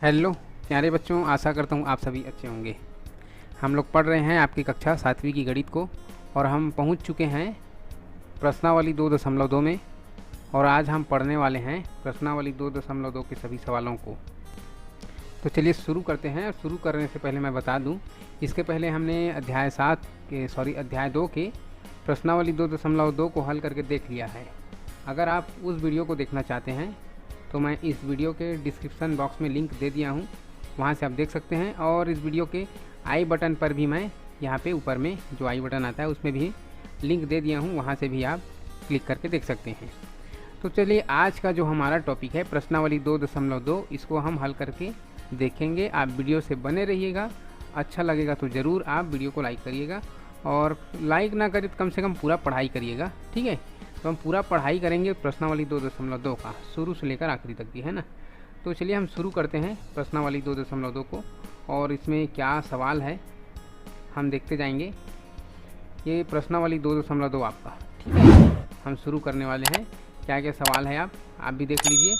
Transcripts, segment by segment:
Hello प्यारे बच्चों, आशा करता हूँ आप सभी अच्छे होंगे। हम लोग पढ़ रहे हैं आपकी कक्षा 7वीं की गणित को और हम पहुँच चुके हैं प्रश्नावली 2.2 में। और आज हम पढ़ने वाले हैं प्रश्नावली 2.2 के सभी सवालों को। तो चलिए शुरू करते हैं। शुरू करने से पहले मैं बता दूं, इसके पहले हमने अध्याय 2 के प्रश्नावली 2.2 को हल करके देख लिया है। अगर आप उस वीडियो को देखना चाहते हैं तो मैं इस वीडियो के डिस्क्रिप्शन बॉक्स में लिंक दे दिया हूं, वहां से आप देख सकते हैं। और इस वीडियो के आई बटन पर भी मैं यहाँ पे ऊपर में जो आई बटन आता है उसमें भी लिंक दे दिया हूँ, वहाँ से भी आप क्लिक करके देख सकते हैं। तो चलिए आज का जो हमारा टॉपिक है प्रश्नावली 2.2, इसको हम हल करके देखेंगे। आप वीडियो से बने रहिएगा। अच्छा लगेगा तो ज़रूर आप वीडियो को लाइक करिएगा, और लाइक ना करें तो कम से कम पूरा पढ़ाई करिएगा, ठीक है। तो हम पूरा पढ़ाई करेंगे प्रश्नावली 2.2 का, शुरू से लेकर आखिरी तक की, है ना। तो चलिए हम शुरू करते हैं प्रश्नावली 2.2 को, और इसमें क्या सवाल है हम देखते जाएंगे। ये प्रश्नावली 2.2 आपका, ठीक है। हम शुरू करने वाले हैं। क्या क्या सवाल है आप भी देख लीजिए।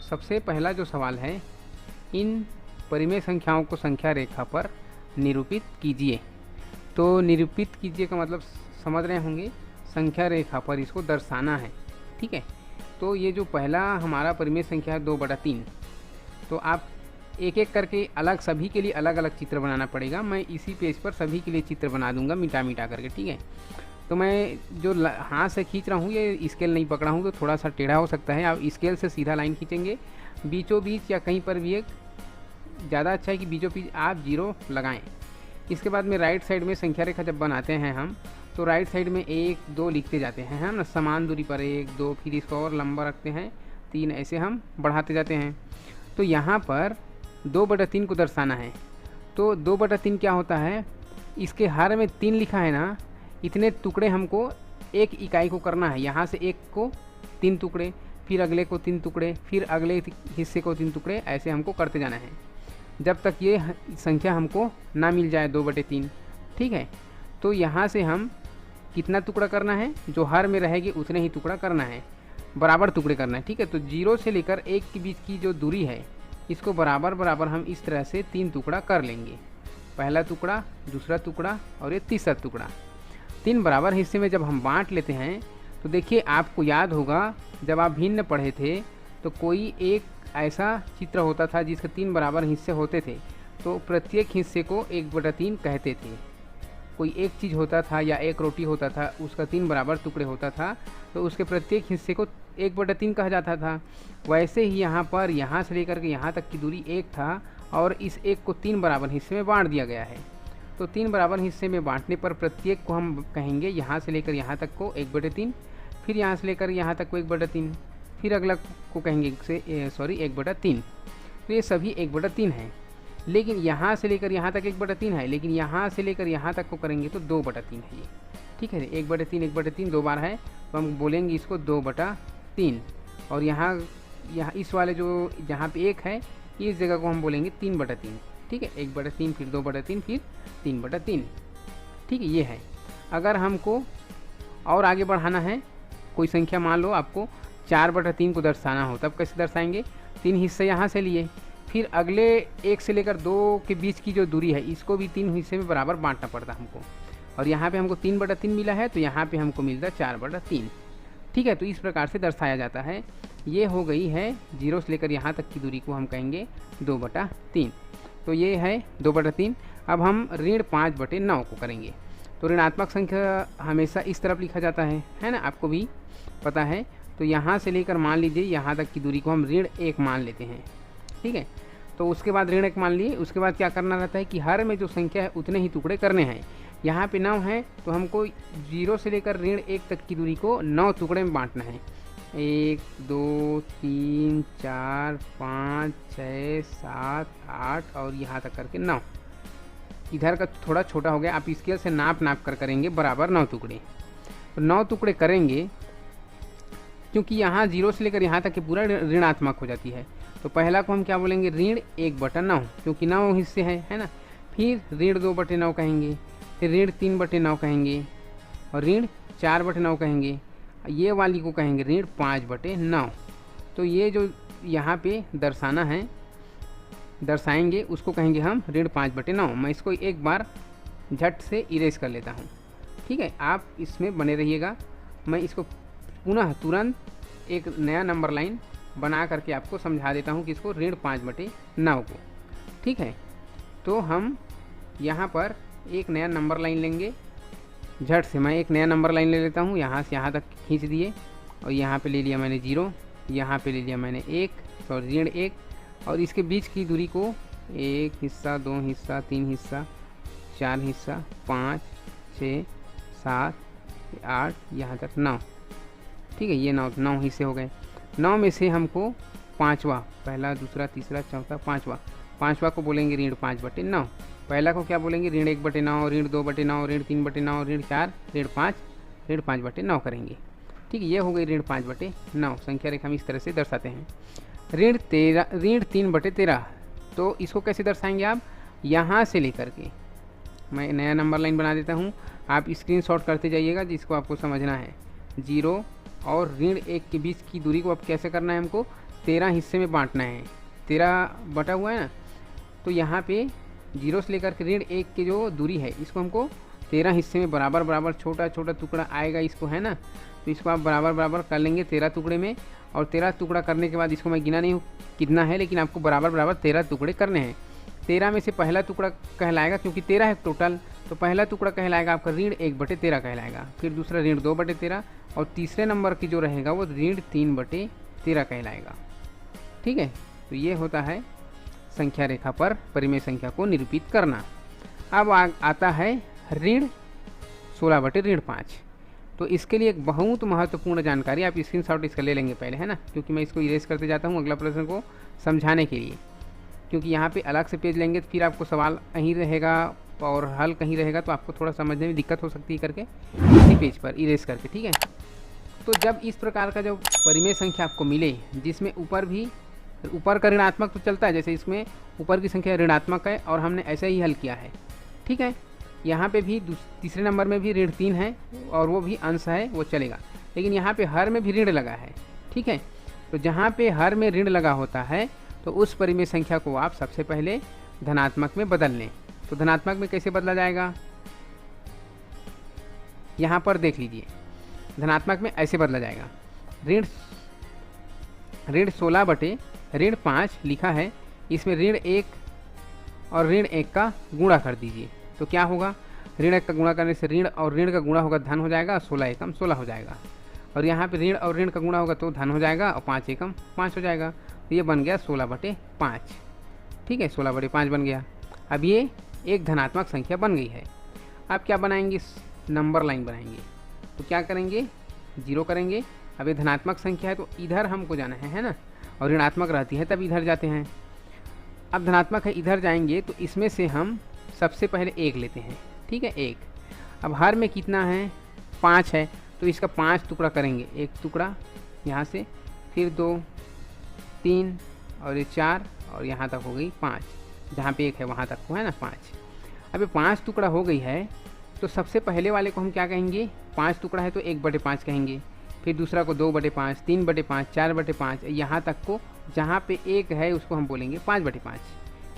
सबसे पहला जो सवाल है, इन परिमेय संख्याओं को संख्या रेखा पर निरूपित कीजिए। तो निरूपित कीजिए का मतलब समझ रहे होंगे, संख्या रेखा पर इसको दर्शाना है, ठीक है। तो ये जो पहला हमारा परिमेय संख्या है 2/3, तो आप एक एक करके अलग सभी के लिए अलग अलग चित्र बनाना पड़ेगा। मैं इसी पेज पर सभी के लिए चित्र बना दूंगा मिटा मिटा करके, ठीक है। तो मैं जो हाथ से खींच रहा हूँ, ये स्केल नहीं पकड़ा हूँ तो थोड़ा सा टेढ़ा हो सकता है। आप स्केल से सीधा लाइन खींचेंगे, बीचों बीच या कहीं पर भी एक ज़्यादा अच्छा है कि बीचों बीच आप 0 लगाएं। इसके बाद में राइट साइड में संख्या रेखा जब बनाते हैं हम, तो राइट साइड में 1 2 लिखते जाते हैं, हम ना समान दूरी पर 1 2, फिर इसको और लंबा रखते हैं 3, ऐसे हम बढ़ाते जाते हैं। तो यहाँ पर 2/3 को दर्शाना है। तो 2/3 क्या होता है, इसके हर में 3 लिखा है ना, इतने टुकड़े हमको एक इकाई को करना है। यहाँ से एक को 3 टुकड़े, फिर अगले को 3 टुकड़े, फिर अगले हिस्से को 3 टुकड़े, ऐसे हमको करते जाना है जब तक ये संख्या हमको ना मिल जाए 2/3, ठीक है। तो यहाँ से हम कितना टुकड़ा करना है, जो हर में रहेगी उतने ही टुकड़ा करना है, बराबर टुकड़े करना है, ठीक है। तो 0 से लेकर 1 के बीच की जो दूरी है, इसको बराबर बराबर हम इस तरह से 3 टुकड़ा कर लेंगे। पहला टुकड़ा, दूसरा टुकड़ा और ये तीसरा टुकड़ा। 3 बराबर हिस्से में जब हम बांट लेते हैं, तो देखिए आपको याद होगा जब आप भिन्न पढ़े थे तो कोई एक ऐसा चित्र होता था जिसके 3 बराबर हिस्से होते थे, तो प्रत्येक हिस्से को 1/3 कहते थे। कोई एक चीज़ होता था या एक रोटी होता था, उसका 3 बराबर टुकड़े होता था, तो उसके प्रत्येक हिस्से को 1/3 कहा जाता था। वैसे ही यहाँ पर यहाँ से लेकर के यहाँ तक की दूरी 1 था, और इस 1 को 3 बराबर हिस्से में बांट दिया गया है। तो 3 बराबर हिस्से में बांटने पर प्रत्येक को हम कहेंगे यहाँ से लेकर यहाँ तक को 1/3, फिर यहाँ से लेकर यहाँ तक को 1/3, फिर अगला को कहेंगे 1/3। तो ये सभी 1/3 हैं, लेकिन यहाँ से लेकर यहाँ तक 1/3 है, लेकिन यहाँ से लेकर यहाँ तक को करेंगे तो 2/3 है ये, ठीक है। 1/3 2 बार है, तो हम बोलेंगे इसको 2/3। और यहाँ इस वाले जो जहाँ पे 1 है, इस जगह को हम बोलेंगे 3/3, ठीक है। 1/3, फिर 2/3, फिर 3/3, ठीक है। ये है। अगर हमको और आगे बढ़ाना है, कोई संख्या मान लो आपको 4/3 को दर्शाना हो, तब कैसे दर्शाएंगे, 3 हिस्से यहाँ से लिए, फिर अगले 1 से लेकर 2 के बीच की जो दूरी है, इसको भी 3 हिस्से में बराबर बांटना पड़ता हमको। और यहाँ पे हमको 3/3 मिला है, तो यहाँ पे हमको मिलता है 4/3, ठीक है। तो इस प्रकार से दर्शाया जाता है। ये हो गई है 0 से लेकर यहाँ तक की दूरी को हम कहेंगे 2/3। तो ये है 2/3। अब हम ऋण 5/9 को करेंगे। तो ऋणात्मक संख्या हमेशा इस तरफ लिखा जाता है ना, आपको भी पता है। तो यहाँ से लेकर मान लीजिए यहाँ तक की दूरी को हम ऋण 1 मान लेते हैं, ठीक है। तो उसके बाद ऋण 1 मान लिए, उसके बाद क्या करना रहता है कि हर में जो संख्या है उतने ही टुकड़े करने हैं। यहाँ पे 9 है, तो हमको 0 से लेकर ऋण 1 तक की दूरी को 9 टुकड़े में बांटना है। 1 2 3 4 5 6 7 8 और यहाँ तक करके 9। इधर का थोड़ा छोटा हो गया, आप स्केल से नाप कर करेंगे बराबर 9 टुकड़े। तो 9 टुकड़े करेंगे, क्योंकि यहाँ 0 से लेकर यहाँ तक के पूरा ऋणात्मक हो जाती है। तो पहला को हम क्या बोलेंगे, ऋण 1/9, क्योंकि 9 हिस्से है ना। फिर ऋण 2/9 कहेंगे, फिर ऋण 3/9 कहेंगे, और ऋण 4/9 कहेंगे। ये वाली को कहेंगे ऋण 5/9। तो ये जो यहाँ पे दर्शाना है दर्शाएंगे उसको कहेंगे हम ऋण 5/9। मैं इसको एक बार झट से इरेज कर लेता हूँ, ठीक है। आप इसमें बने रहिएगा, मैं इसको पुनः तुरंत एक नया नंबर लाइन बना करके आपको समझा देता हूँ कि इसको ऋण 5/9 को, ठीक है। तो हम यहाँ पर एक नया नंबर लाइन लेंगे, झट से मैं एक नया नंबर लाइन ले लेता हूँ। यहाँ से यहाँ तक खींच दिए और यहाँ पे ले लिया मैंने 0, यहाँ पे ले लिया मैंने 1 और ऋण 1, और इसके बीच की दूरी को 1 हिस्सा, 2 हिस्सा, 3 हिस्सा, 4 हिस्सा, 5, 6, 7, 8, यहाँ तक 9, ठीक है। ये 9 हिस्से हो गए। 9 में से हमको पाँचवा, पहला, दूसरा, तीसरा, चौथा, पाँचवा को बोलेंगे ऋण 5/9। पहला को क्या बोलेंगे? ऋण 1/9, ऋण 2/9, ऋण 3/9, ऋण 4, ऋण 5, ऋण 5/9 करेंगे, ठीक है। ये हो गई ऋण 5/9। संख्या रेखा में इस तरह से दर्शाते हैं। ऋण 3/13, तो इसको कैसे दर्शाएंगे आप? यहाँ से लेकर के मैं नया नंबर लाइन बना देता हूँ, आप स्क्रीनशॉट करते जाइएगा जिसको आपको समझना है। 0 और ऋण 1 के बीच की दूरी को अब कैसे करना है? हमको 13 हिस्से में बांटना है। 13 बटा हुआ है ना, तो यहाँ पे 0 से लेकर के ऋण 1 की जो दूरी है इसको हमको 13 हिस्से में बराबर बराबर छोटा छोटा टुकड़ा आएगा इसको, है ना। तो इसको आप बराबर बराबर कर लेंगे 13 टुकड़े में, और 13 टुकड़ा करने के बाद इसको मैं गिना नहीं हूँ कितना है, लेकिन आपको बराबर बराबर 13 टुकड़े करने हैं। 13 में से पहला टुकड़ा कहलाएगा, क्योंकि 13 है टोटल, तो पहला टुकड़ा कहलाएगा आपका ऋण 1/13 कहलाएगा। फिर दूसरा ऋण 2/13, और तीसरे नंबर की जो रहेगा वो ऋण 3/13 कहलाएगा, ठीक है। तो ये होता है संख्या रेखा पर परिमेय संख्या को निरूपित करना। अब आता है ऋण 16/5। तो इसके लिए एक बहुत महत्वपूर्ण जानकारी, आप स्क्रीनशॉट इसका ले लेंगे पहले, है ना, क्योंकि मैं इसको इरेज करते जाता हूँ अगला प्रश्न को समझाने के लिए, क्योंकि यहाँ पे अलग से पेज लेंगे तो फिर आपको सवाल कहीं रहेगा और हल कहीं रहेगा, तो आपको थोड़ा समझने में दिक्कत हो सकती है करके इसी पेज पर इरेज करके, ठीक है। तो जब इस प्रकार का जो परिमेय संख्या आपको मिले जिसमें ऊपर का ऋणात्मक तो चलता है, जैसे इसमें ऊपर की संख्या ऋणात्मक है और हमने ऐसे ही हल किया है, ठीक है। यहाँ पे भी तीसरे नंबर में भी ऋण 3 है और वो भी अंश है, वो चलेगा, लेकिन यहाँ पे हर में भी ऋण लगा है, ठीक है। तो जहाँ पे हर में ऋण लगा होता है तो उस परिमेय संख्या को आप सबसे पहले धनात्मक में बदल लें। तो धनात्मक में कैसे बदला जाएगा, यहाँ पर देख लीजिए। धनात्मक में ऐसे बदला जाएगा, ऋण 16/5 लिखा है, इसमें ऋण 1 और ऋण 1 का गुणा कर दीजिए। तो क्या होगा? ऋण 1 का गुणा करने से ऋण और ऋण का गुणा होगा धन हो जाएगा, 16 एकम 16 हो जाएगा। और यहाँ पे ऋण और ऋण का गुणा होगा तो धन हो जाएगा, और 5 एकम 5 हो जाएगा। तो ये बन गया 16/5, ठीक है, 16/5 बन गया। अब ये एक धनात्मक संख्या बन गई है। अब क्या बनाएंगे? नंबर लाइन बनाएंगे। तो क्या करेंगे? 0 करेंगे। अब ये धनात्मक संख्या है तो इधर हमको जाना है ना, और ऋणात्मक रहती है तब इधर जाते हैं। अब धनात्मक है, इधर जाएंगे तो इसमें से हम सबसे पहले 1 लेते हैं, ठीक है, 1। अब हर में कितना है? 5 है, तो इसका 5 टुकड़ा करेंगे, 1 टुकड़ा यहाँ से, फिर 2, 3 और ये 4, और यहाँ तक हो गई 5, जहाँ पे 1 है वहाँ तक को, है ना, 5। अब ये 5 टुकड़ा हो गई है, तो सबसे पहले वाले को हम क्या कहेंगे? 5 टुकड़ा है तो 1/5 कहेंगे, फिर दूसरा को 2/5, 3/5, 4/5, यहाँ तक को जहाँ पे 1 है उसको हम बोलेंगे 5/5।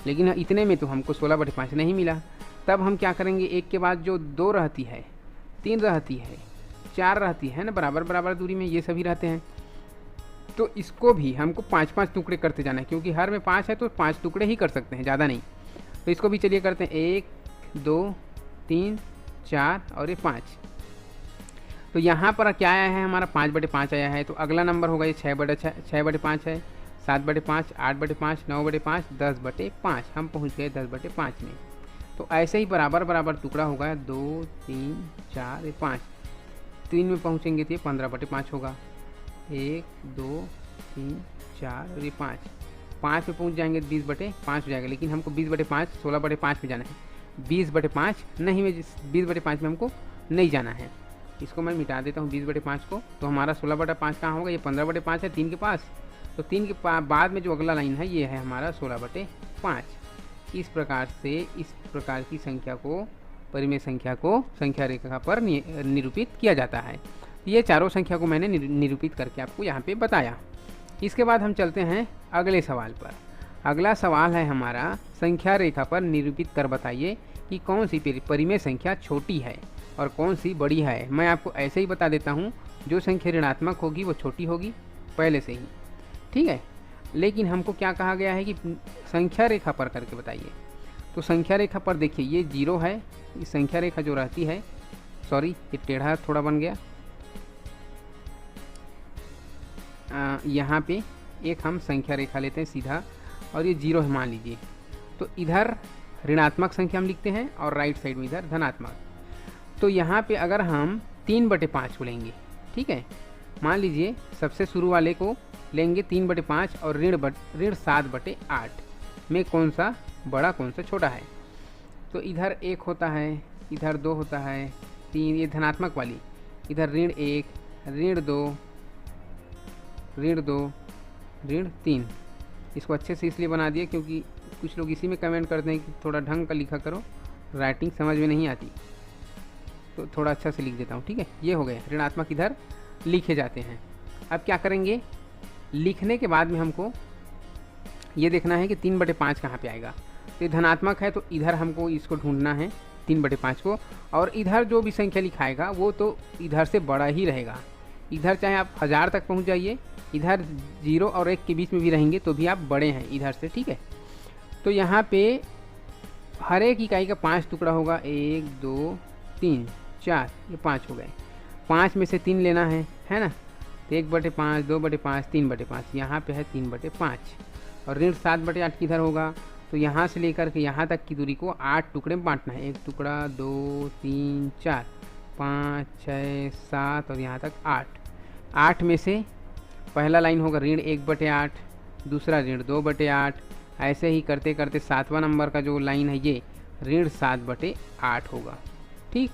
लेकिन इतने में तो हमको 16/5 नहीं मिला। तब हम क्या करेंगे? 1 के बाद जो 2 रहती है, 3 रहती है, 4 रहती है ना, बराबर बराबर दूरी में ये सभी रहते हैं, तो इसको भी हमको 5-5 टुकड़े करते जाना है, क्योंकि हर में 5 है तो 5 टुकड़े ही कर सकते हैं, ज़्यादा नहीं। तो इसको भी चलिए करते हैं, 1, 2, 3, 4 और ये 5। तो यहाँ पर क्या आया है? हमारा 5/5 आया है। तो अगला नंबर होगा ये 6/5 है, 7/5, 8/5, 9/5, 10/5। हम पहुँच गए 10/5 में। तो ऐसे ही बराबर बराबर टुकड़ा होगा, 2, 3, 4, 5। 3 में पहुँचेंगे तो ये 15/5 होगा, 1, 2, 3, 4 और ये 5। 5 में पहुँच जाएंगे 20/5 हो जाएगा, लेकिन हमको 20/5 16/5 में जाना है। 20/5 नहीं, में 20/5 में हमको नहीं जाना है। इसको मैं मिटा देता हूँ 20/5 को। तो हमारा 16/5 कहाँ होगा? ये 15/5 है 3 के पास। तो 3 के बाद में जो अगला लाइन है ये है हमारा 16/5। इस प्रकार से इस प्रकार की संख्या को, परिमेय संख्या को संख्या रेखा पर निरूपित किया जाता है। ये चारों संख्या को मैंने निरूपित करके आपको यहाँ पे बताया। इसके बाद हम चलते हैं अगले सवाल पर। अगला सवाल है हमारा, संख्या रेखा पर निरूपित कर बताइए कि कौन सी परिमेय संख्या छोटी है और कौन सी बड़ी है। मैं आपको ऐसे ही बता देता हूँ, जो संख्या ऋणात्मक होगी वो छोटी होगी पहले से ही, ठीक है। लेकिन हमको क्या कहा गया है कि संख्या रेखा पर करके बताइए। तो संख्या रेखा पर देखिए ये 0 है, ये संख्या रेखा जो रहती है, सॉरी ये टेढ़ा थोड़ा बन गया, यहाँ पे एक हम संख्या रेखा लेते हैं सीधा, और ये 0 है मान लीजिए। तो इधर ऋणात्मक संख्या हम लिखते हैं और राइट साइड में इधर धनात्मक। तो यहाँ पे अगर हम 3/5 को लेंगे, ठीक है, मान लीजिए सबसे शुरू वाले को लेंगे 3/5 और ऋण 7/8 में कौन सा बड़ा कौन सा छोटा है। तो इधर 1 होता है, इधर 2 होता है, 3 ये धनात्मक वाली, इधर ऋण 1, ऋण 2, ऋण 3। इसको अच्छे से इसलिए बना दिया क्योंकि कुछ लोग इसी में कमेंट करते हैं कि थोड़ा ढंग का लिखा करो, राइटिंग समझ में नहीं आती, तो थोड़ा अच्छा से लिख देता हूँ, ठीक है। ये हो गए ऋणात्मक, इधर लिखे जाते हैं। अब क्या करेंगे, लिखने के बाद में हमको ये देखना है कि 3/5 कहाँ पे आएगा। तो ये धनात्मक है तो इधर हमको इसको ढूंढना है 3/5 को, और इधर जो भी संख्या लिखाएगा वो तो इधर से बड़ा ही रहेगा। इधर चाहे आप 1000 तक पहुँच जाइए, इधर 0 और 1 के बीच में भी रहेंगे तो भी आप बड़े हैं इधर से, ठीक है। तो यहाँ पे हर एक इकाई का 5 टुकड़ा होगा, 1 2 3 4, ये 5 हो गए। 5 में से 3 लेना है ना। तो 1/5, 2/5, 3/5, यहाँ पे है 3/5। और ऋण 7/8 किधर होगा, तो यहाँ से लेकर के यहाँ तक की दूरी को 8 टुकड़े में बांटना है। 1 टुकड़ा, 2 3 4 5 6 7 और यहाँ तक 8। 8 में से पहला लाइन होगा ऋण 1/8, दूसरा ऋण 2/8, ऐसे ही करते करते 7वां नंबर का जो लाइन है ये ऋण 7/8 होगा, ठीक।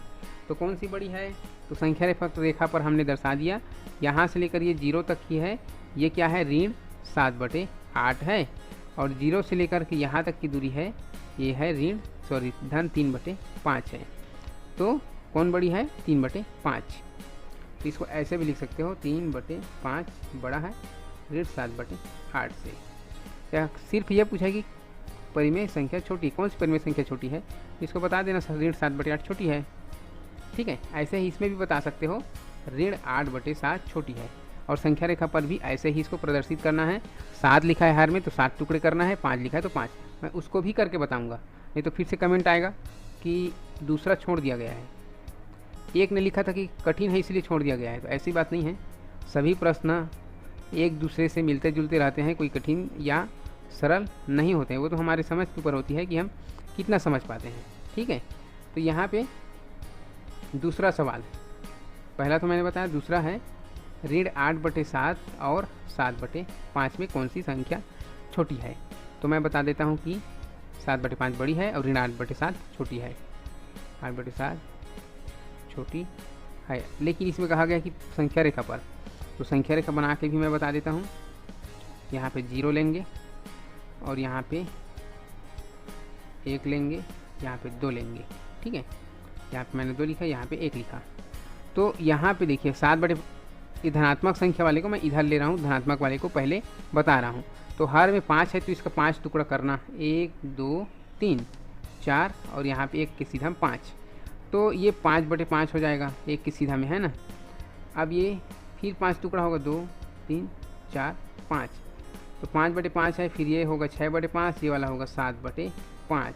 तो कौन सी बड़ी है, तो संख्या रेखा पर हमने दर्शा दिया। यहाँ से लेकर ये 0 तक की है, ये क्या है, ऋण 7/8 है। और 0 से लेकर के यहाँ तक की दूरी है, ये है धन 3/5 है। तो कौन बड़ी है, 3/5। तो इसको ऐसे भी लिख सकते हो, 3/5 बड़ा है ऋण 7/8 से। क्या सिर्फ यह पूछा कि परिमेय संख्या छोटी, कौन सी परिमेय संख्या छोटी है, इसको बता देना ऋण 7/8 छोटी है, ठीक है। ऐसे ही इसमें भी बता सकते हो ऋण 8/7 छोटी है। और संख्या रेखा पर भी ऐसे ही इसको प्रदर्शित करना है। 7 लिखा है हर में तो 7 टुकड़े करना है, 5 लिखा है तो 5। मैं उसको भी करके बताऊंगा, नहीं तो फिर से कमेंट आएगा कि दूसरा छोड़ दिया गया है। एक ने लिखा था कि कठिन है इसलिए छोड़ दिया गया है, तो ऐसी बात नहीं है। सभी प्रश्न एक दूसरे से मिलते जुलते रहते हैं, कोई कठिन या सरल नहीं होते हैं। वो तो हमारे समझ के ऊपर होती है कि हम कितना समझ पाते हैं, ठीक है। तो यहाँ पे दूसरा सवाल, पहला तो मैंने बताया, दूसरा है ऋण 8/7 और 7/5 में कौन सी संख्या छोटी है। तो मैं बता देता हूँ कि 7/5 बड़ी है और ऋण 8/7 छोटी है। 8/7 छोटी है, लेकिन इसमें कहा गया कि संख्या रेखा पर, तो संख्या रेखा बना के भी मैं बता देता हूँ। यहाँ पे 0 लेंगे और यहाँ पे 1 लेंगे, यहाँ पे 2 लेंगे, ठीक है। यहाँ पे मैंने 2 लिखा, यहाँ पे 1 लिखा। तो यहाँ पे देखिए 7/, ये धनात्मक संख्या वाले को मैं इधर ले रहा हूँ, धनात्मक वाले को पहले बता रहा हूँ। तो हर में 5 है तो इसका 5 टुकड़ा करना, 1 2 3 4 और यहाँ पे 1 के सीधा में 5। तो ये 5/5 हो जाएगा, 1 के सीधा में, है ना। अब ये फिर 5 टुकड़ा होगा, 2 3 4 5, तो 5/5 है। फिर ये होगा 6/5, ये वाला होगा 7/5।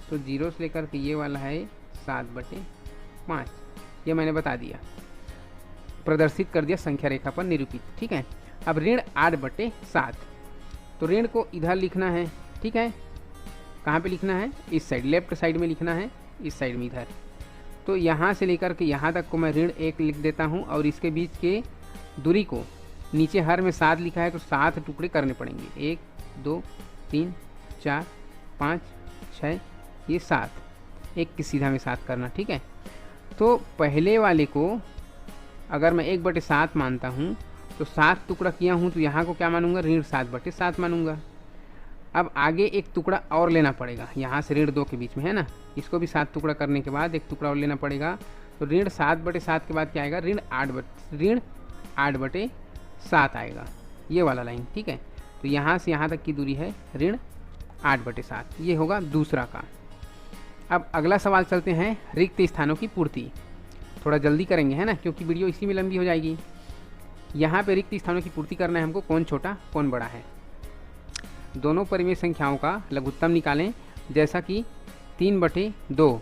तो 0 से लेकर के ये वाला है 7/5, ये मैंने बता दिया, प्रदर्शित कर दिया संख्या रेखा पर निरूपित, ठीक है। अब ऋण 8/7, तो ऋण को इधर लिखना है, ठीक है। कहाँ पे लिखना है, इस साइड, लेफ्ट साइड में लिखना है, इस साइड में इधर। तो यहाँ से लेकर के यहाँ तक को मैं ऋण 1 लिख देता हूँ और इसके बीच के दूरी को, नीचे हर में 7 लिखा है तो 7 टुकड़े करने पड़ेंगे, 1 2 3 4 5 6, ये 7, 1 के सीधा में 7 करना, ठीक है। तो पहले वाले को अगर मैं 1/7 मानता हूँ तो 7 टुकड़ा किया हूँ, तो यहाँ को क्या मानूंगा, ऋण 7/7 मानूंगा। अब आगे एक टुकड़ा और लेना पड़ेगा, यहाँ से ऋण 2 के बीच में, है ना। इसको भी 7 टुकड़ा करने के बाद एक टुकड़ा और लेना पड़ेगा। तो ऋण 7/7 के बाद क्या आएगा, ऋण 8/7 आएगा, ये वाला लाइन, ठीक है। तो यहाँ से यहाँ तक की दूरी है ऋण 8/7, ये होगा दूसरा का। अब अगला सवाल चलते हैं रिक्त स्थानों की पूर्ति। थोड़ा जल्दी करेंगे है ना, क्योंकि वीडियो इसी में लंबी हो जाएगी। यहाँ पे रिक्त स्थानों की पूर्ति करना है हमको, कौन छोटा कौन बड़ा है। दोनों परिमेय संख्याओं का लघुत्तम निकालें, जैसा कि 3/2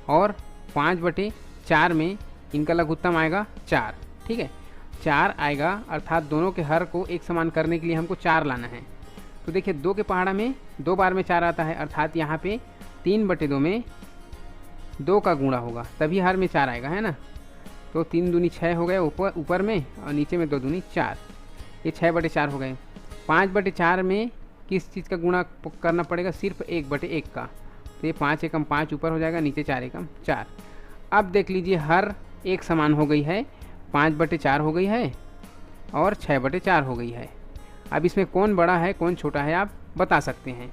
और 5/4 में इनका लघुत्तम आएगा 4। ठीक है, 4 आएगा, अर्थात दोनों के हर को एक समान करने के लिए हमको 4 लाना है। तो देखिए 2 के पहाड़ा में 2 बार में 4 आता है, अर्थात यहाँ पे 3/2 में 2 का गुणा होगा, तभी हर में 4 आएगा, है ना। तो 3 दूनी 6 हो गए ऊपर में, और नीचे में 2 दूनी 4, ये 6/4 हो गए। 5/4 में किस चीज़ का गुणा करना पड़ेगा, सिर्फ 1/1 का। तो ये 5 एकम 5 ऊपर हो जाएगा, नीचे 4 एकम 4। अब देख लीजिए हर एक समान हो गई है, 5/4 हो गई है और 6/4 हो गई है। अब इसमें कौन बड़ा है कौन छोटा है आप बता सकते हैं।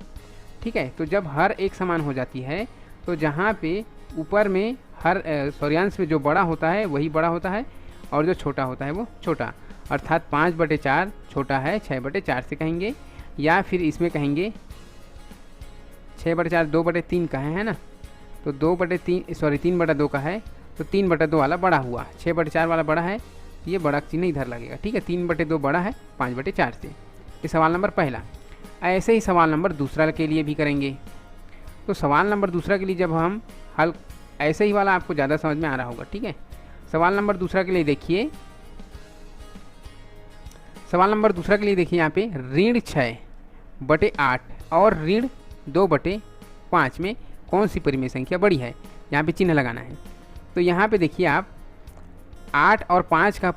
ठीक है, तो जब हर एक समान हो जाती है तो जहाँ पे ऊपर में हर सौर्यांश में जो बड़ा होता है वही बड़ा होता है और जो छोटा होता है वो छोटा, अर्थात 5/4 छोटा है 6/4 से कहेंगे, या फिर इसमें कहेंगे 6/4 2/3 का है ना। तो 3/2 का है, तो 3/2 वाला बड़ा हुआ, 6/4 वाला बड़ा है, ये बड़ा चिन्ह इधर लगेगा। ठीक है, 3/2 बड़ा है 5/4 से। ये सवाल नंबर पहला। ऐसे ही सवाल नंबर दूसरा के लिए भी करेंगे। तो सवाल नंबर दूसरा के लिए जब हम हल, ऐसे ही वाला आपको ज़्यादा समझ में आ रहा होगा। ठीक है, सवाल नंबर दूसरा के लिए देखिए, सवाल नंबर दूसरा के लिए देखिए यहाँ पे ऋण 6/8 और ऋण 2/5 में कौन सी परिमेय संख्या बड़ी है, यहाँ पे चिन्ह लगाना है। तो यहाँ पे देखिए आप 8 और 5 का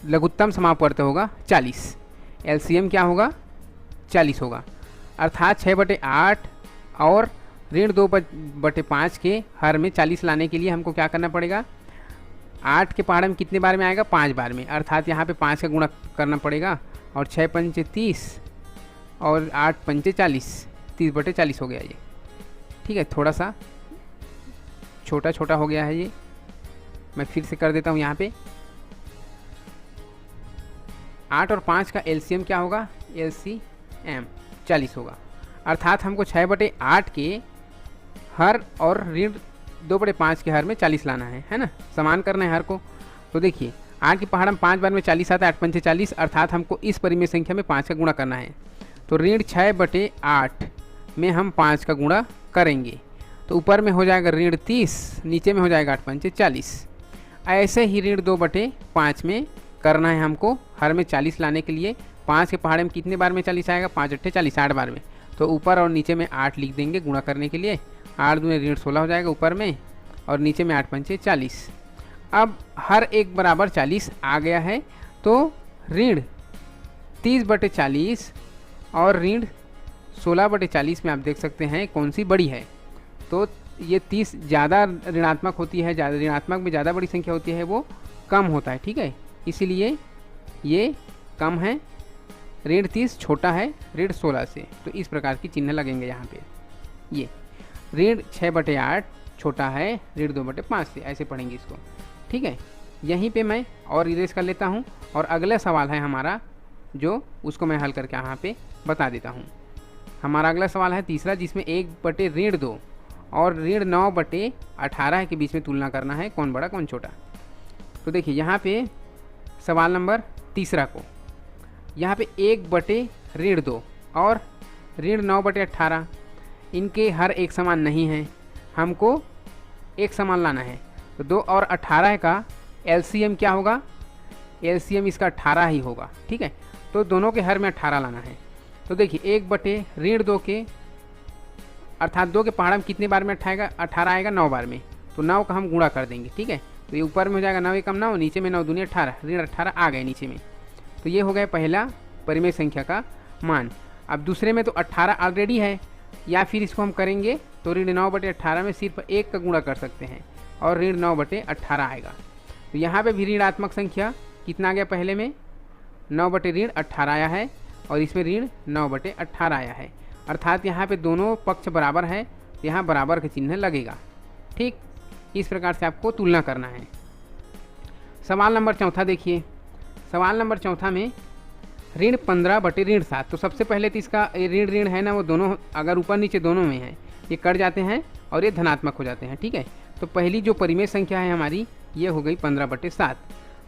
लघुत्तम समापवर्त होगा 40, एलसीएम क्या होगा 40 होगा, अर्थात 6/8 और ऋण 2/5 के हर में 40 लाने के लिए हमको क्या करना पड़ेगा, 8 के पहाड़ में कितने बार में आएगा 5 बार में, अर्थात यहाँ पे 5 का गुणा करना पड़ेगा, और 6 पंचे 30 और 8 पंचे 40, 30/40 हो गया ये। ठीक है, थोड़ा सा छोटा छोटा हो गया है ये, मैं फिर से कर देता हूँ। यहाँ पे 8 और 5 का एलसीएम क्या होगा, एलसीएम 40 होगा, अर्थात हमको 6/8 के हर और ऋण 2/5 के हर में 40 लाना है ना, समान करना है हर को। तो देखिए 8 की पहाड़ में 5 बार में 40 आता है, 8 पंचे 40, अर्थात हमको इस परिमेय संख्या में 5 का गुणा करना है। तो ऋण 6/8 में हम 5 का गुणा करेंगे, तो ऊपर में हो जाएगा ऋण 30, नीचे में हो जाएगा 8 पंचे 40। ऐसे ही ऋण 2/5 में करना है हमको, हर में 40 लाने के लिए। 5 के पहाड़े में कितने बार में 40 आएगा, 5 × 40 8 बार में, तो ऊपर और नीचे में 8 लिख देंगे गुणा करने के लिए। 8 दूने ऋण 16 हो जाएगा ऊपर में, और नीचे में 8 पंचे 40। अब हर एक बराबर 40 आ गया है, तो ऋण 30/40 और ऋण 16/40 में आप देख सकते हैं कौन सी बड़ी है। तो ये 30 ज़्यादा ऋणात्मक होती है, ज़्यादा ऋणात्मक में ज़्यादा बड़ी संख्या होती है, वो कम होता है। ठीक है, इसीलिए ये कम है, ऋण 30 छोटा है ऋण 16 से। तो इस प्रकार की चिन्ह लगेंगे यहाँ पे। ये ऋण 6/8 छोटा है ऋण 2/5 से, ऐसे पढ़ेंगे इसको। ठीक है, यहीं पे मैं और इरेज कर लेता हूँ, और अगला सवाल है हमारा जो उसको मैं हल करके यहाँ पे बता देता हूँ। हमारा अगला सवाल है तीसरा, जिसमें 1/2 और ऋण 9/18 के बीच में तुलना करना है, कौन बड़ा कौन छोटा। तो देखिए यहाँ पे सवाल नंबर तीसरा को, यहाँ पे 1/2 और ऋण 9/18 इनके हर एक समान नहीं है, हमको एक समान लाना है। तो 2 और 18 का एलसीएम क्या होगा, एलसीएम इसका 18 ही होगा। ठीक है, तो दोनों के हर में 18 लाना है। तो देखिए 1/2 के, अर्थात 2 के पहाड़ में कितने बार में 18 आएगा 9 बार में, तो 9 का हम गुणा कर देंगे। ठीक है, तो ये ऊपर में हो जाएगा 9 एकम 9, नीचे में 9 दूनी 18, ऋण 18 आ गए नीचे में। तो ये हो गया पहला परिमेय संख्या का मान। अब दूसरे में तो 18 ऑलरेडी है, या फिर इसको हम करेंगे तो ऋण 9/18 में सिर्फ 1 का गुणा कर सकते हैं और ऋण 9/18 आएगा। तो यहाँ पे भी ऋणात्मक संख्या कितना आ गया, पहले में 9/18 आया है और इसमें ऋण 9/18 आया है, अर्थात यहाँ पे दोनों पक्ष बराबर है, यहाँ बराबर का चिन्ह लगेगा। ठीक, इस प्रकार से आपको तुलना करना है। सवाल नंबर चौथा देखिए, सवाल नंबर चौथा में ऋण 15 बटे ऋण 7। तो सबसे पहले तो इसका ऋण ऋण है ना, वो दोनों अगर ऊपर नीचे दोनों में है, ये कट जाते हैं और ये धनात्मक हो जाते हैं। ठीक है, तो पहली जो परिमेय संख्या है हमारी ये हो गई 15 बटे 7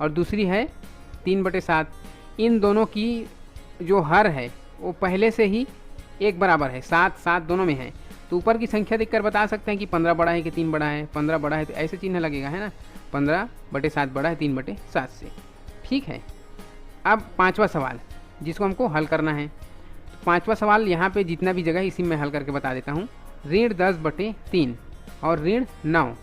और दूसरी है 3 बटे 7। इन दोनों की जो हर है वो पहले से ही एक बराबर है, 7 7 दोनों में है। तो ऊपर की संख्या देखकर बता सकते हैं कि 15 बड़ा है कि 3 बड़ा है। 15 बड़ा है तो ऐसे चिन्ह लगेगा, है ना, 15 बटे 7 बड़ा है 3 बटे 7 से। ठीक है, अब पांचवा सवाल जिसको हमको हल करना है। तो पांचवा सवाल यहाँ पे जितना भी जगह है इसी में हल करके बता देता हूँ। ऋण 10 बटे 3 और ऋण 9।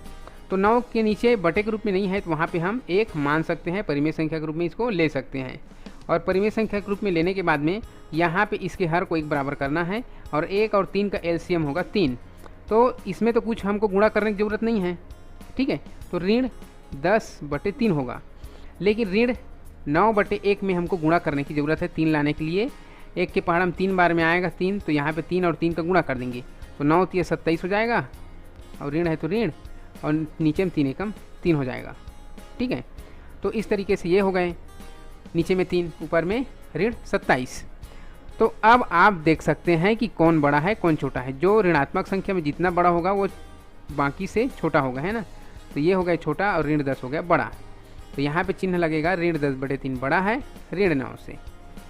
तो 9 के नीचे बटे के रूप में नहीं है तो वहाँ पे हम एक मान सकते हैं, परिमेय संख्या के रूप में इसको ले सकते हैं। और परिमेय संख्या के रूप में लेने के बाद में यहाँ पे इसके हर को एक बराबर करना है और 1 और 3 का एलसीएम होगा 3। तो इसमें तो कुछ हमको गुणा करने की ज़रूरत नहीं है। ठीक है, तो ऋण 10 बटे 3 होगा, लेकिन ऋण 9 बटे 1 में हमको गुणा करने की ज़रूरत है 3 लाने के लिए। 1 के पहाड़ हम 3 बार में आएगा 3, तो यहाँ पे 3 और 3 का गुणा कर देंगे तो 9 3 27 हो जाएगा और ऋण है तो ऋण और नीचे में 3 एकम 3 हो जाएगा। ठीक है, तो इस तरीके से ये हो गए, नीचे में 3 ऊपर में ऋण 27। तो अब आप देख सकते हैं कि कौन बड़ा है कौन छोटा है। जो ऋणात्मक संख्या में जितना बड़ा होगा वो बाकी से छोटा होगा, है ना। तो ये हो गया छोटा और ऋण 10 हो गया बड़ा। तो यहाँ पे चिन्ह लगेगा ऋण 10 बटे 3 बड़ा है ऋण 9 से।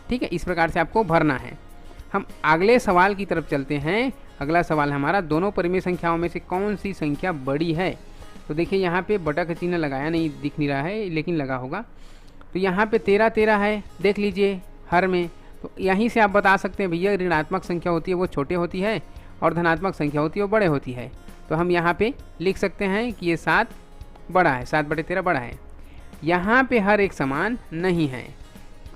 ठीक है, इस प्रकार से आपको भरना है। हम अगले सवाल की तरफ चलते हैं। अगला सवाल हमारा, दोनों परिमेय संख्याओं में से कौन सी संख्या बड़ी है। तो देखिए यहाँ पे बटा का चिन्ह लगाया नहीं, दिख नहीं रहा है लेकिन लगा होगा। तो यहाँ पे 13 13 है, देख लीजिए हर में। तो यहीं से आप बता सकते हैं भैया ऋणात्मक संख्या होती है वो छोटे होती है और धनात्मक संख्या होती है वो बड़े होती है। तो हम यहाँ पे लिख सकते हैं कि ये 7 बड़ा है, 7 बटे 13 बड़ा है। यहाँ पे हर एक समान नहीं है।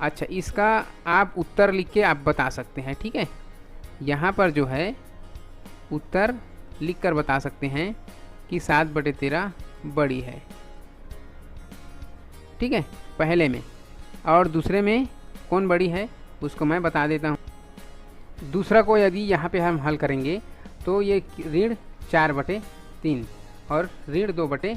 अच्छा, इसका आप उत्तर लिख के आप बता सकते हैं। ठीक है, यहाँ पर जो है उत्तर लिख कर बता सकते हैं कि 7 बटे 13 बड़ी है। ठीक है, पहले में। और दूसरे में कौन बड़ी है उसको मैं बता देता हूँ। दूसरा को यदि यहाँ पे हम हल करेंगे तो ये ऋण 4 बटे 3 और ऋण 2 बटे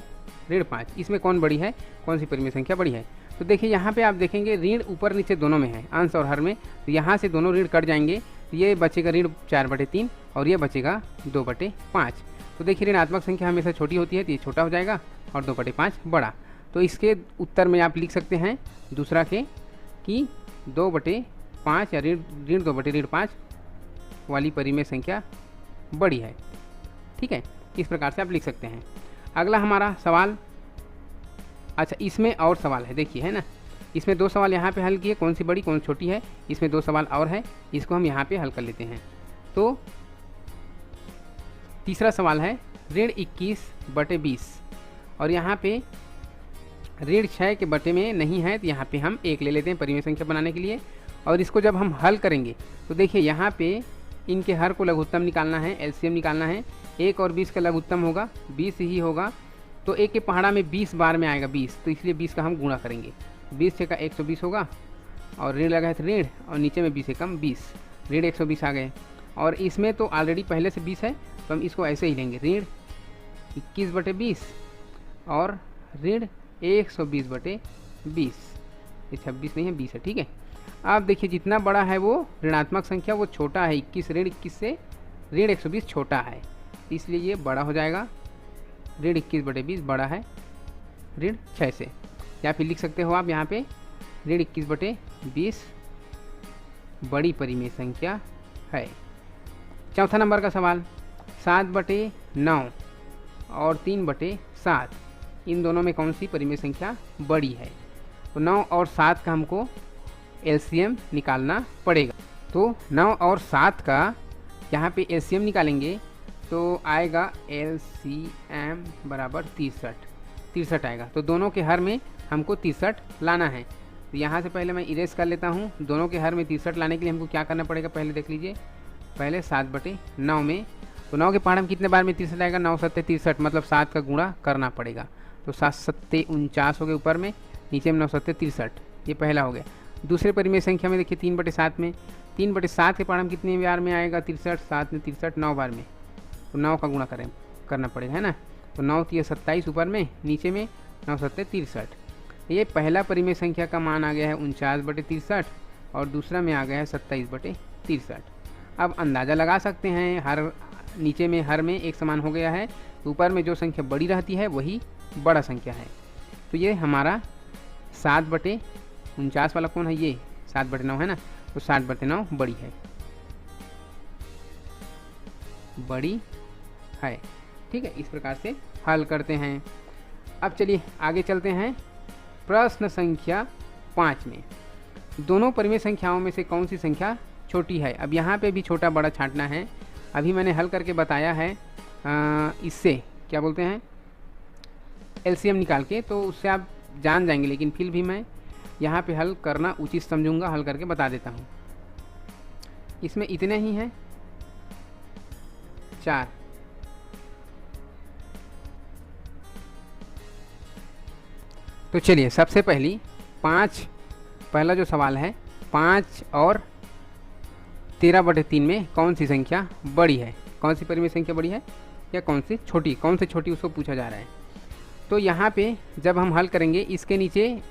ऋण 5, इसमें कौन बड़ी है, कौन सी परिमेय संख्या बड़ी है। तो देखिए यहाँ पे आप देखेंगे ऋण ऊपर नीचे दोनों में है, अंश और हर में। तो यहाँ से दोनों ऋण कट जाएंगे तो ये बचेगा ऋण 4 बटे 3 और ये बचेगा 2 बटे 5। तो देखिए ऋणात्मक संख्या हमेशा छोटी होती है तो ये छोटा हो जाएगा और 2 बटे 5 बड़ा। तो इसके उत्तर में आप लिख सकते हैं दूसरा के कि 2 बटे 5 या ऋण 2 बटे ऋण 5 वाली परिमेय संख्या बड़ी है। ठीक है, इस प्रकार से आप लिख सकते हैं। अगला हमारा सवाल, अच्छा इसमें और सवाल है, देखिए है ना, इसमें 2 सवाल यहाँ पे हल किए, कौन सी बड़ी कौन छोटी है। इसमें 2 सवाल और है, इसको हम यहाँ पे हल कर लेते हैं। तो तीसरा सवाल है ऋण 21 बटे 20 और यहाँ पे ऋण 6 के बटे में नहीं है तो यहाँ पे हम 1 ले लेते हैं परिमेय संख्या बनाने के लिए। और इसको जब हम हल करेंगे तो देखिए यहाँ पे इनके हर को लघुत्तम निकालना है, एलसीएम निकालना है। 1 और 20 का लघुत्तम होगा 20 ही होगा। तो 1 के पहाड़ा में 20 बार में आएगा 20, तो इसलिए 20 का हम गुणा करेंगे। 20 से का 120 होगा और ऋण लगा है तो ऋण और नीचे में 20 से कम 20, ऋण 120 आ गए। और इसमें तो ऑलरेडी पहले से 20 है तो हम इसको ऐसे ही लेंगे, ऋण 21 बटे 20 और ऋण 120 बटे 20। ये 26 नहीं है 20 है। ठीक है, अब देखिए जितना बड़ा है वो ऋणात्मक संख्या वो छोटा है। 21 ऋण 21 से ऋण 120 छोटा है, इसलिए ये बड़ा हो जाएगा। ऋण 21 बटे 20 बड़ा है ऋण 6 से। या फिर लिख सकते हो आप यहाँ पे ऋण 21 बटे 20 बड़ी परिमेय संख्या है। चौथा नंबर का सवाल, 7 बटे 9 और 3 बटे 7, इन दोनों में कौन सी परिमेय संख्या बड़ी है। तो 9 और 7 का हमको एलसीएम निकालना पड़ेगा। तो 9 और 7 का यहाँ पे एलसीएम निकालेंगे तो आएगा एलसीएम बराबर 63 आएगा। तो दोनों के हर में हमको 63 लाना है। तो यहाँ से पहले मैं इरेज कर लेता हूँ। दोनों के हर में 63 लाने के लिए हमको क्या करना पड़ेगा, पहले देख लीजिए। पहले 7 बटे 9 में, तो 9 के पहाड़ में कितने बार में 63 आएगा, 9 7 63, मतलब 7 का गुणा करना पड़ेगा। तो 7 7 49 हो गए ऊपर में, नीचे में 9 7 63, ये पहला हो गया। दूसरे परिमेय संख्या में देखिए 3 बटे 7 में, 3 बटे 7 के पहाड़ में कितने बार में आएगा 63, 7 में 63 9 बार में, तो 9 का गुणा करना पड़ेगा, है ना। तो 9 3 27 ऊपर में, नीचे में 9 7 63। ये पहला परिमेय संख्या का मान आ गया है 49 बटे 63 और दूसरा में आ गया है 27/63। अब अंदाज़ा लगा सकते हैं, हर नीचे में हर में एक समान हो गया है, ऊपर में जो संख्या बड़ी रहती है वही बड़ा संख्या है। तो ये हमारा 7/49 वाला कौन है, ये 7/9 है ना, तो 7/9 बड़ी है, बड़ी है। ठीक है, इस प्रकार से हल करते हैं। अब चलिए आगे चलते हैं। प्रश्न संख्या 5 में दोनों परिमेय संख्याओं में से कौन सी संख्या छोटी है। अब यहाँ पे भी छोटा बड़ा छांटना है। अभी मैंने हल करके बताया है इससे क्या बोलते हैं, एलसीएम निकाल के, तो उससे आप जान जाएंगे, लेकिन फिर भी मैं यहाँ पे हल करना उचित समझूंगा, हल करके बता देता हूँ। इसमें इतने ही हैं 4। तो चलिए सबसे पहली 5, पहला जो सवाल है 5 और 13/3 में कौन सी संख्या बड़ी है, कौन सी परिमेय संख्या बड़ी है या कौन सी छोटी उसको पूछा जा रहा है। तो यहाँ पे जब हम हल करेंगे, इसके नीचे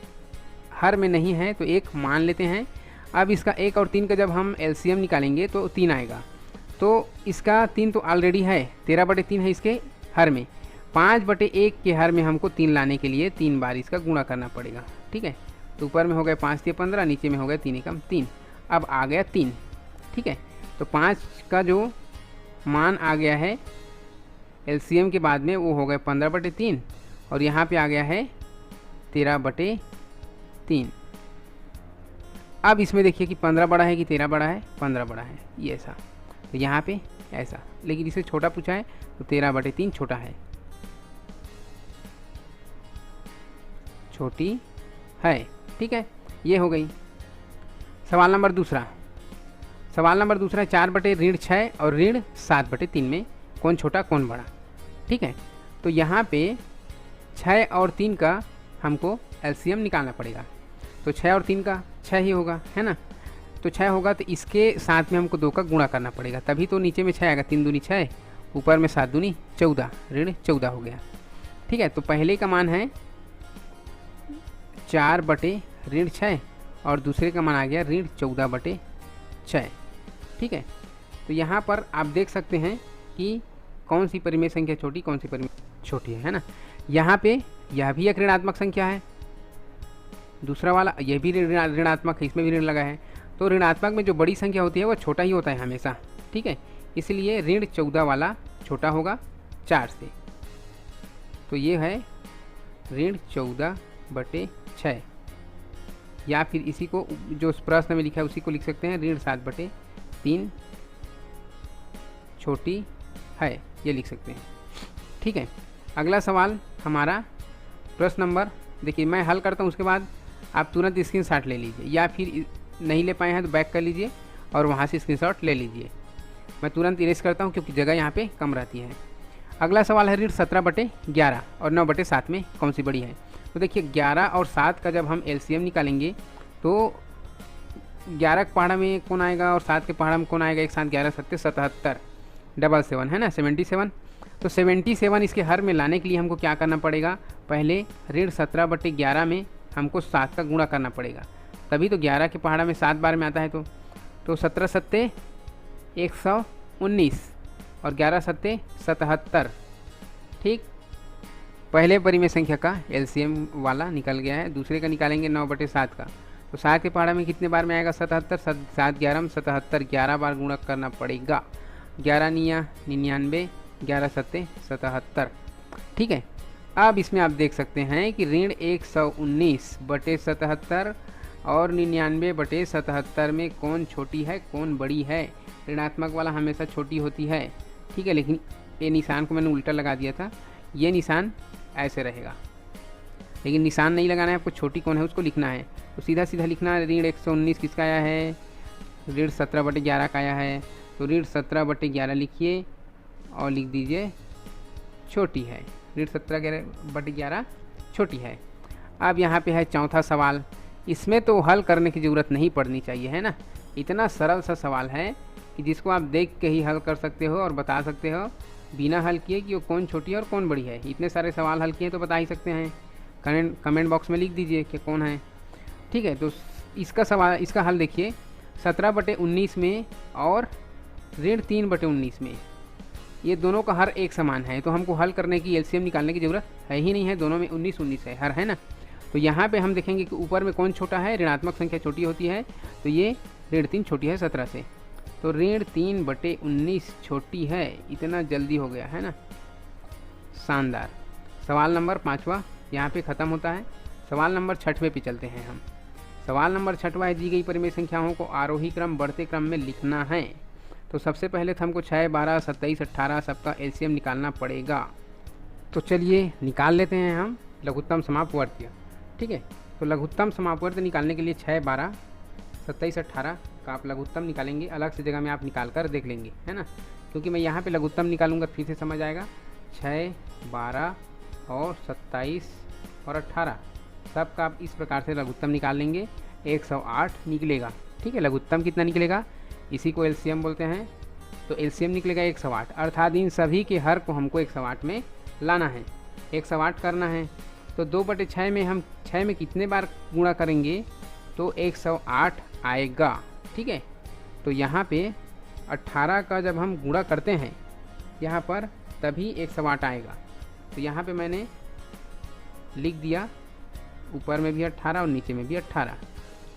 हर में नहीं है तो 1 मान लेते हैं। अब इसका 1 और 3 का जब हम एलसीएम निकालेंगे तो 3 आएगा। तो इसका 3 तो ऑलरेडी है, 13/3 है इसके हर में। 5/1 के हर में हमको 3 लाने के लिए 3 बार इसका गुणा करना पड़ेगा। ठीक है, तो ऊपर में हो गए 5 × 15, नीचे में हो गए 3 × 3। अब आ गया 3। ठीक है, तो 5 का जो मान आ गया है एलसीएम के बाद में वो हो गए 15/3 और यहाँ पे आ गया है 13/3। अब इसमें देखिए कि 15 बड़ा है कि 13 बड़ा है, 15 बड़ा है, ये ऐसा। तो यहाँ पे ऐसा, लेकिन इसे छोटा पूछा है तो 13/3 छोटा है, छोटी है। ठीक है, ये हो गई। सवाल नंबर दूसरा 4/6 और 7/3 में कौन छोटा कौन बड़ा। ठीक है, तो यहाँ पे 6 और 3 का हमको एलसीएम निकालना पड़ेगा। तो 6 और 3 का 6 ही होगा, है ना। तो 6 होगा तो इसके साथ में हमको 2 का गुणा करना पड़ेगा, तभी तो नीचे में 6 आएगा। 3 दूनी 6, ऊपर में 7 दूनी 14, -14 हो गया। ठीक है, तो पहले का मान है 4/6 और दूसरे का मान आ गया 14/6। ठीक है, तो यहाँ पर आप देख सकते हैं कि कौन सी परिमेय संख्या छोटी, कौन सी परिमेय छोटी है ना। यहाँ पे यह भी एक ऋणात्मक संख्या है, दूसरा वाला यह भी ऋणात्मक है, इसमें भी ऋण लगा है। तो ऋणात्मक में जो बड़ी संख्या होती है वो छोटा ही होता है हमेशा। ठीक है, इसलिए -14 वाला छोटा होगा 4 से। तो ये है -14/6, या फिर इसी को जो प्रश्न में लिखा है उसी को लिख सकते हैं, -7/3 छोटी है, ये लिख सकते हैं। ठीक है, अगला सवाल हमारा प्रश्न नंबर, देखिए मैं हल करता हूँ, उसके बाद आप तुरंत स्क्रीनशॉट ले लीजिए, या फिर नहीं ले पाए हैं तो बैक कर लीजिए और वहाँ से स्क्रीनशॉट ले लीजिए। मैं तुरंत इरेज करता हूँ क्योंकि जगह यहाँ पे कम रहती है। अगला सवाल है 17/11 और 9/7 में कौन सी बड़ी है। तो देखिए 11 और 7 का जब हम एलसीएम निकालेंगे तो 11 के पहाड़ा में कौन आएगा और 7 के पहाड़ा में कौन आएगा, एक साथ 11 7 77, 77 है ना, 77। तो 77 इसके हर में लाने के लिए हमको क्या करना पड़ेगा, पहले 17/11 में हमको 7 का गुणा करना पड़ेगा, तभी तो 11 के पहाड़ा में 7 बार में आता है। तो 17 7 119 और 11 7 77। ठीक, पहले परिमेय संख्या का एलसीएम वाला निकल गया है। दूसरे का निकालेंगे 9/7 का, तो 7 के पहाड़ा में कितने बार में आएगा, 77। 7 11 में 77, 11 बार गुणा करना पड़ेगा। 11 9 99, 11 7 77। ठीक है, अब इसमें आप देख सकते हैं कि -119/77 और 99/77 में कौन छोटी है कौन बड़ी है। ऋणात्मक वाला हमेशा छोटी होती है। ठीक है, लेकिन ये निशान को मैंने उल्टा लगा दिया था, ये निशान ऐसे रहेगा, लेकिन निशान नहीं लगाना है आपको, छोटी कौन है उसको लिखना है। तो सीधा सीधा लिखना है, 119 किसका आया है, 17/11 का आया है। तो 17/11 लिखिए और लिख दीजिए छोटी है, 17/11 छोटी है। अब यहाँ पे है चौथा सवाल, इसमें तो हल करने की ज़रूरत नहीं पड़नी चाहिए, है ना। इतना सरल सा सवाल है कि जिसको आप देख के ही हल कर सकते हो और बता सकते हो बिना हल किए कि वो कौन छोटी है और कौन बड़ी है। इतने सारे सवाल हल किए तो बता ही सकते हैं, कमेंट बॉक्स में लिख दीजिए कि कौन है। ठीक है, तो इसका सवाल, इसका हल देखिए 17/19 में और ऋण 3/19 में, ये दोनों का हर एक समान है, तो हमको हल करने की एलसीएम निकालने की ज़रूरत है ही नहीं है, दोनों में 19-19 है हर, है ना। तो यहाँ पे हम देखेंगे कि ऊपर में कौन छोटा है, ऋणात्मक संख्या छोटी होती है, तो ये ऋण 3 छोटी है 17 से, तो ऋण 3/19 छोटी है। इतना जल्दी हो गया है ना, शानदार। सवाल नंबर 5वां यहाँ पे ख़त्म होता है। सवाल नंबर 6वें पे चलते हैं हम। सवाल नंबर 6वां है, दी गई परिमेय संख्याओं को आरोही क्रम बढ़ते क्रम में लिखना है। तो सबसे पहले तो हमको 6, 12, 27, 18 सबका एलसीएम निकालना पड़ेगा। तो चलिए निकाल लेते हैं हम लघुत्तम समापवर्ती। ठीक है, तो लघुत्तम समापवर्ती निकालने के लिए 6, 12, 27, 18 का आप लघुत्तम निकालेंगे। अलग से जगह में आप निकाल कर देख लेंगे, है ना, क्योंकि मैं यहाँ पे लघुत्तम निकालूंगा फिर से समझ आएगा। 6, 12 और 27 और 18 सब का आप इस प्रकार से लघुत्तम निकाल लेंगे, 108 निकलेगा। ठीक है, लघुत्तम कितना निकलेगा, इसी को एलसीएम बोलते हैं। तो एलसीएम निकलेगा 108, अर्थात इन सभी के हर को हमको 108 में लाना है, 108 करना है। तो 2/6 में हम 6 में कितने बार गुणा करेंगे, तो 108 आएगा। ठीक है, तो यहाँ पे 18 का जब हम गुणा करते हैं यहाँ पर, तभी 108 आएगा। तो यहाँ पे मैंने लिख दिया, ऊपर में भी 18 और नीचे में भी 18,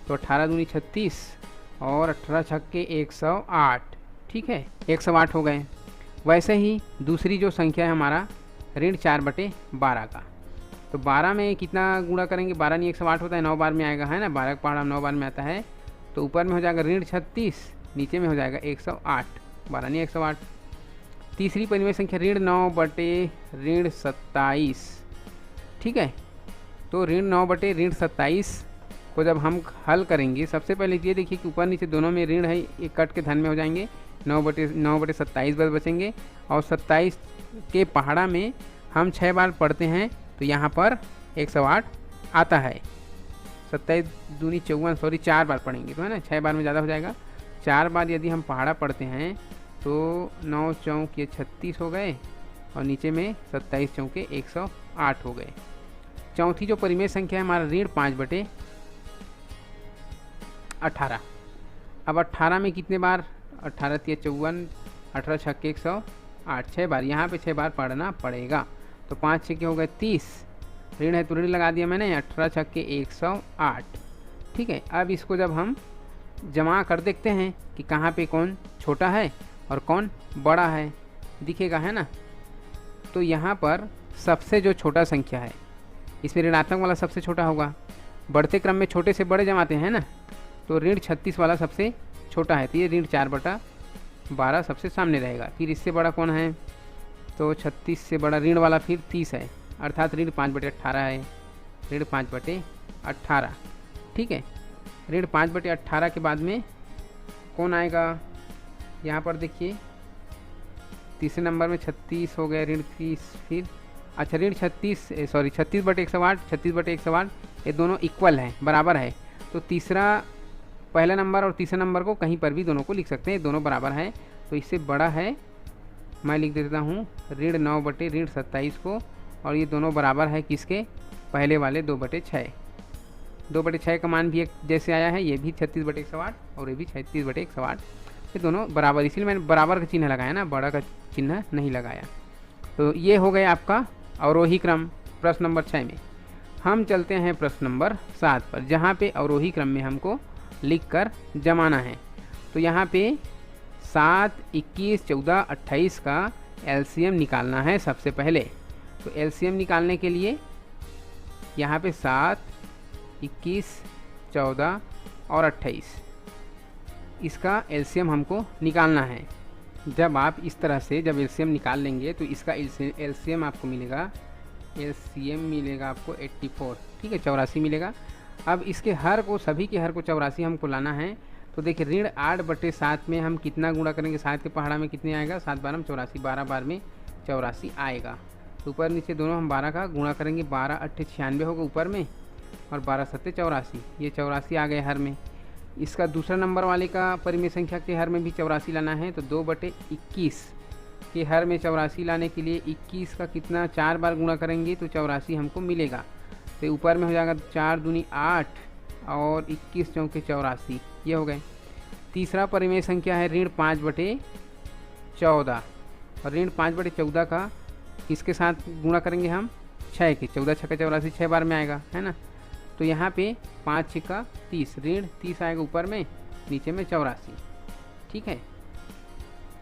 तो 18 दूनी 36 और 18 छक्के 108। ठीक है, 108 हो गए। वैसे ही दूसरी जो संख्या है हमारा ऋण 4/12 का, तो 12 में कितना गुणा करेंगे, 12 नहीं 108 होता है, 9 बार में आएगा, है ना, 12 का पहाड़ा 9 बार में आता है। तो ऊपर में हो जाएगा ऋण 36, नीचे में हो जाएगा 108, 12 नहीं 108। तीसरी परिमेय संख्या ऋण 9/27। ठीक है, तो ऋण 9/27 को जब हम हल करेंगे, सबसे पहले ये देखिए कि ऊपर नीचे दोनों में ऋण है, एक कट के धन में हो जाएंगे, 9/27 बस बचेंगे। और 27 के पहाड़ा में हम 6 बार पढ़ते हैं, तो यहाँ पर 108 आता है। 27 दूनी 54, सॉरी 4 बार पढ़ेंगे तो, है ना, 6 बार में ज़्यादा हो जाएगा। 4 बार यदि हम पहाड़ा पढ़ते हैं तो 9 चौके 36 हो गए और नीचे में 27 चौके 108 हो गए। चौथी जो परिमेय संख्या है हमारा ऋण 5/18। अब 18 में कितने बार, 18 × 54, 18 छक्के 108, 6 बार, यहाँ पे 6 बार पढ़ना पड़ेगा। तो 5 छक्के हो गए 30, ऋण है तो ऋण लगा दिया मैंने, 18 छक्के 108। ठीक है, अब इसको जब हम जमा कर देखते हैं कि कहाँ पे कौन छोटा है और कौन बड़ा है, दिखेगा, है ना। तो यहाँ पर सबसे जो छोटा संख्या है, इसमें ऋणात्मक वाला सबसे छोटा होगा। बढ़ते क्रम में छोटे से बड़े जमाते हैं ना, तो ऋण 36 वाला सबसे छोटा है, तो ये ऋण 4/12 सबसे सामने रहेगा। फिर इससे बड़ा कौन है, तो 36 से बड़ा ऋण वाला फिर 30 है, अर्थात ऋण 5/18 है, ऋण 5/18। ठीक है, ऋण 5/18 के बाद में कौन आएगा, यहाँ पर देखिए तीसरे नंबर में 36 हो गए, ऋण 30, फिर अच्छा ऋण 36/108, 36/108, ये दोनों इक्वल हैं, बराबर है। तो तीसरा, पहला नंबर और तीसरा नंबर को कहीं पर भी दोनों को लिख सकते हैं, दोनों बराबर हैं। तो इससे बड़ा है, मैं लिख देता हूँ ऋण 9/27 को, और ये दोनों बराबर है किसके, पहले वाले 2/6। 2/6 का मान भी एक जैसे आया है, ये भी 36/108 और ये भी 36/108, ये दोनों बराबर, इसीलिए मैंने बराबर का चिन्ह लगाया ना, बड़ा का चिन्ह नहीं लगाया। तो ये हो गया आपका अवरोही क्रम प्रश्न नंबर 6 में। हम चलते हैं प्रश्न नंबर 7 पर, जहाँ पे अवरोही क्रम में हमको लिख कर जमाना है। तो यहाँ पे 7, 21, 14, 28 का एलसीएम निकालना है सबसे पहले। तो एलसीएम निकालने के लिए यहाँ पे 7, 21, 14 और 28, इसका एलसीएम हमको निकालना है। जब आप इस तरह से जब एलसीएम निकाल लेंगे तो इसका एलसीएम आपको मिलेगा, एलसीएम मिलेगा आपको 84। ठीक है, 84 मिलेगा। अब इसके हर को, सभी के हर को 84 हमको लाना है। तो देखिए ऋण 8/7 में हम कितना गुणा करेंगे, 7 के पहाड़ा में कितने आएगा, 7 बार में 84, 12 बार में 84 आएगा। तो ऊपर नीचे दोनों हम 12 का गुणा करेंगे, 12 8 96 होगा ऊपर में, और 12 7 84, ये 84 आ गए हर में। इसका दूसरा नंबर वाले का परिमेय संख्या के हर में भी 84 लाना है। तो 2/21 के हर में 84 लाने के लिए 21 का कितना 4 बार गुणा करेंगे तो 84 हमको मिलेगा। तो ऊपर में हो जाएगा 4 दूनी 8 और 21 चौके 84, ये हो गए। तीसरा परिमेय संख्या है ऋण 5/14 और ऋण 5/14 का किसके साथ गुणा करेंगे हम? 6 के। 14 छक्का 84 6 बार में आएगा, है ना। तो यहाँ पे 5 छक्का 30, ऋण 30 आएगा ऊपर में, नीचे में 84, ठीक है।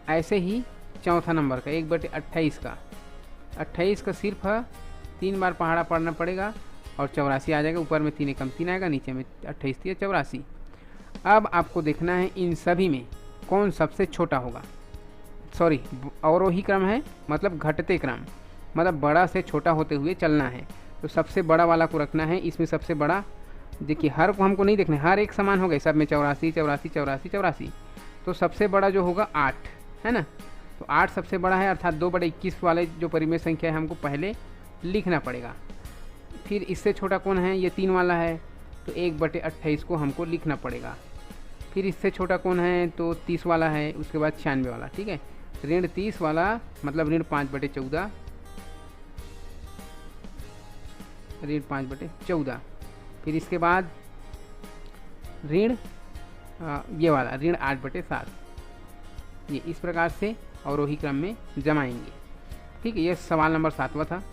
ऐसे ही चौथा नंबर का 1/28 का, 28 का सिर्फ 3 बार पहाड़ा पढ़ना पड़ेगा और 84 आ जाएगा, ऊपर में 3 एकम 3 आएगा, नीचे में 28 3 84। अब आपको देखना है इन सभी में कौन सबसे छोटा होगा। सॉरी, अवरोही क्रम है, मतलब घटते क्रम, मतलब बड़ा से छोटा होते हुए चलना है। तो सबसे बड़ा वाला को रखना है। इसमें सबसे बड़ा देखिए, हर को हमको नहीं देखना, हर एक समान हो गए सब में 84 84 84 84। तो सबसे बड़ा जो होगा 8, है ना। तो 8 सबसे बड़ा है, अर्थात 2/21 वाले जो परिमेय संख्या है हमको पहले लिखना पड़ेगा। फिर इससे छोटा कौन है? ये 3 वाला है, तो 1/28 को हमको लिखना पड़ेगा। फिर इससे छोटा कौन है? तो 30 वाला है, उसके बाद 96 वाला, ठीक है। ऋण 30 वाला मतलब ऋण 5/14, ऋण 5/14। फिर इसके बाद ऋण ये वाला ऋण 8/7। ये इस प्रकार से अवरोही क्रम में जमाएंगे, ठीक है। ये सवाल नंबर 7वां था।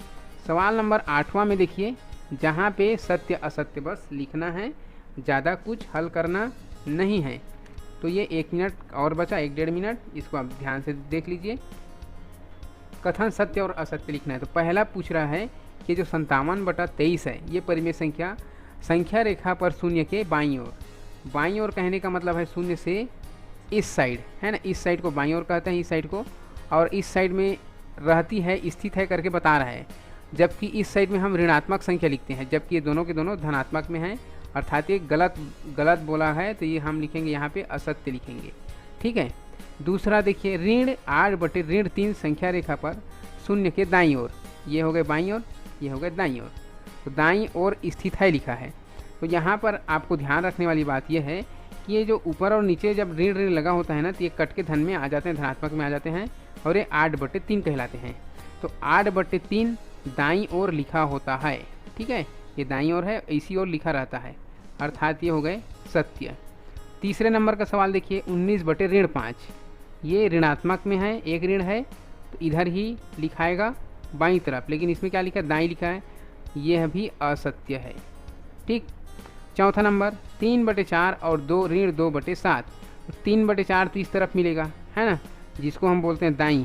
सवाल नंबर 8वां में देखिए, जहाँ पे सत्य असत्य बस लिखना है, ज़्यादा कुछ हल करना नहीं है। तो ये 1 मिनट और बचा, 1-1.5 मिनट, इसको आप ध्यान से देख लीजिए। कथन सत्य और असत्य लिखना है। तो पहला पूछ रहा है कि जो 57/23 है, ये परिमेय संख्या रेखा पर शून्य के बाईं ओर, बाईं ओर कहने का मतलब है शून्य से इस साइड, है ना, इस साइड को बाईं ओर कहते हैं, इस साइड को, और इस साइड में रहती है, स्थित है करके बता रहा है। जबकि इस साइड में हम ऋणात्मक संख्या लिखते हैं, जबकि ये दोनों के दोनों धनात्मक में हैं, अर्थात ये गलत बोला है, तो ये हम लिखेंगे यहाँ पे असत्य लिखेंगे, ठीक है। दूसरा देखिए, ऋण 8/3 संख्या रेखा पर शून्य के दाईं ओर, ये हो गए बाईं ओर, ये हो गए दाईं ओर। तो दाईं ओर स्थित है लिखा है। तो यहाँ पर आपको ध्यान रखने वाली बात यह है कि ये जो ऊपर और नीचे जब ऋण लगा होता है ना, तो ये कट के धन में आ जाते हैं, धनात्मक में आ जाते हैं, और ये 8/3 कहलाते हैं। तो 8/3 दाईं ओर लिखा होता है, ठीक है। ये दाईं ओर है, इसी ओर लिखा रहता है, अर्थात ये हो गए सत्य। तीसरे नंबर का सवाल देखिए, 19/5, ये ऋणात्मक में है, एक ऋण है, तो इधर ही लिखाएगा बाईं तरफ, लेकिन इसमें क्या लिखा है? दाईं लिखा है, यह भी असत्य है, ठीक। चौथा नंबर 3/4 और 2 ऋण 2/7, 3/4 तो इस तरफ मिलेगा, है ना, जिसको हम बोलते हैं दाईं,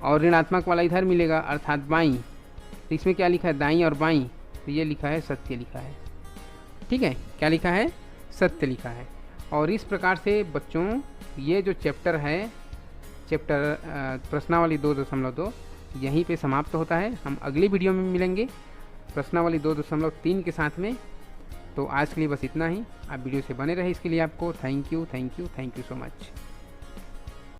और ऋणात्मक वाला इधर मिलेगा, अर्थात बाईं। तो इसमें क्या लिखा है? दाईं और बाईं, तो ये लिखा है सत्य लिखा है, ठीक है। क्या लिखा है? सत्य लिखा है। और इस प्रकार से बच्चों ये जो चैप्टर है, चैप्टर प्रश्नावली 2.2 यहीं पे समाप्त होता है। हम अगली वीडियो में मिलेंगे प्रश्नावली 2.3 के साथ में। तो आज के लिए बस इतना ही। आप वीडियो से बने रहे, इसके लिए आपको थैंक यू सो मच।